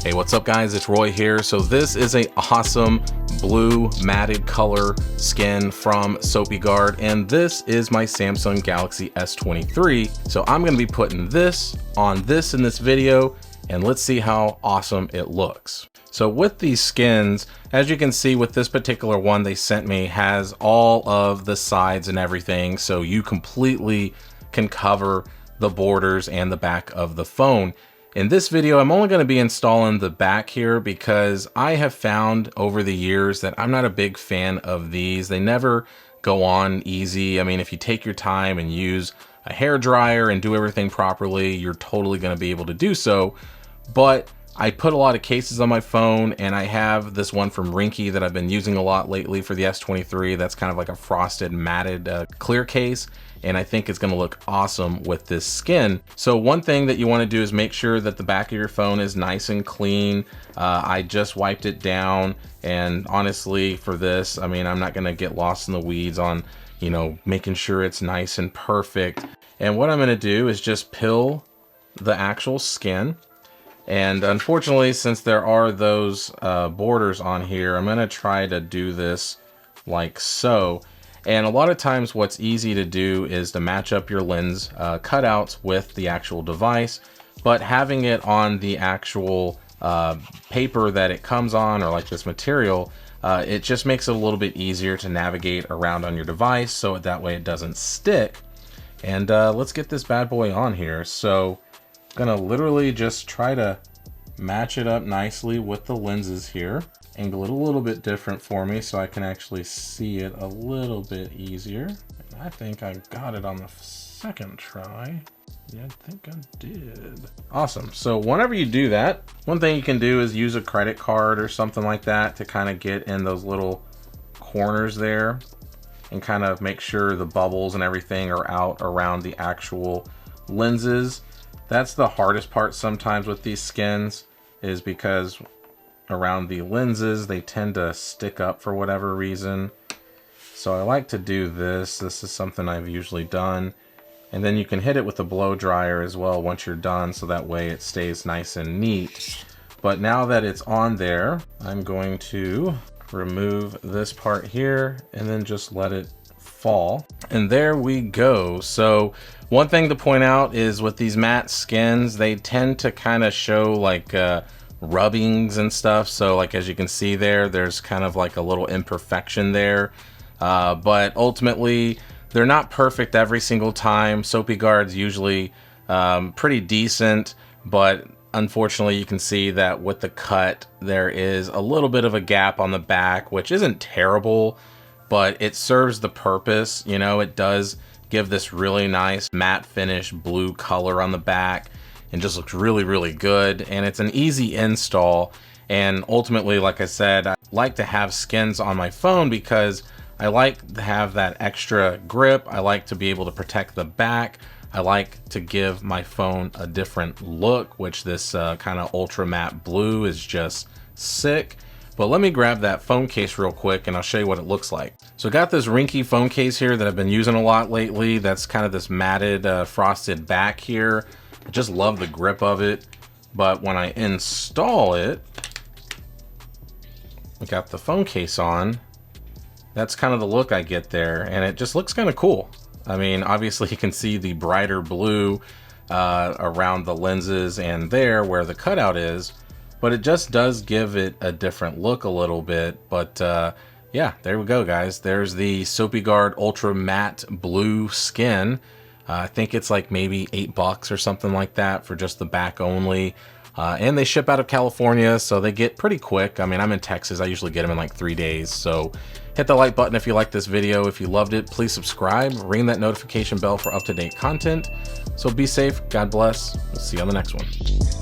Hey, what's up guys? It's Roy here. So this is a awesome blue matted color skin from SopiGuard, and this is my Samsung Galaxy S23. So I'm gonna be putting this on this in this video, and let's see how awesome it looks. So with these skins, as you can see with this particular one they sent me, has all of the sides and everything, so you completely can cover the borders and the back of the phone. In this video, I'm only going to be installing the back here because I have found over the years that I'm not a big fan of these. They never go on easy. I mean, if you take your time and use a hair dryer and do everything properly, you're totally going to be able to do so. But I put a lot of cases on my phone, and I have this one from Rinky that I've been using a lot lately for the S23. That's kind of like a frosted matted clear case, and I think it's going to look awesome with this skin. So one thing that you want to do is make sure that the back of your phone is nice and clean. I just wiped it down, and honestly for this, I mean, I'm not going to get lost in the weeds on, you know, making sure it's nice and perfect. And what I'm going to do is just peel the actual skin. And unfortunately, since there are those borders on here, I'm going to try to do this like so. And a lot of times what's easy to do is to match up your lens cutouts with the actual device, but having it on the actual paper that it comes on, or like this material, it just makes it a little bit easier to navigate around on your device, so that way it doesn't stick. And let's get this bad boy on here. So I'm gonna literally just try to match it up nicely with the lenses here. Angle it a little bit different for me so I can actually see it a little bit easier. And I think I got it on the second try. Yeah, I think I did. Awesome. So whenever you do that, one thing you can do is use a credit card or something like that to kind of get in those little corners there and kind of make sure the bubbles and everything are out around the actual lenses. That's the hardest part sometimes with these skins, is because around the lenses they tend to stick up for whatever reason. So I like to do this. This is something I've usually done. And then you can hit it with a blow dryer as well once you're done, so that way it stays nice and neat. But now that it's on there, I'm going to remove this part here and then just let it fall. And there we go. So one thing to point out is with these matte skins, they tend to kind of show like rubbings and stuff. So like as you can see there, there's kind of like a little imperfection there. But ultimately, they're not perfect every single time. SopiGuard's usually pretty decent, but unfortunately you can see that with the cut, there is a little bit of a gap on the back, which isn't terrible, but it serves the purpose. You know, it does give this really nice matte finish blue color on the back and just looks really, really good. And it's an easy install. And ultimately, like I said, I like to have skins on my phone because I like to have that extra grip. I like to be able to protect the back. I like to give my phone a different look, which this kind of ultra matte blue is just sick. But let me grab that phone case real quick and I'll show you what it looks like. So I got this Rinky phone case here that I've been using a lot lately. That's kind of this matted frosted back here. I just love the grip of it. But when I install it, I got the phone case on. That's kind of the look I get there, and it just looks kind of cool. I mean, obviously you can see the brighter blue around the lenses and there where the cutout is, but it just does give it a different look a little bit. But yeah, there we go, guys. There's the SopiGuard Ultra Matte Blue skin. I think it's like maybe $8 or something like that for just the back only. And they ship out of California, so they get pretty quick. I mean, I'm in Texas. I usually get them in like 3 days. So hit the like button if you like this video. If you loved it, please subscribe. Ring that notification bell for up-to-date content. So be safe. God bless. We'll see you on the next one.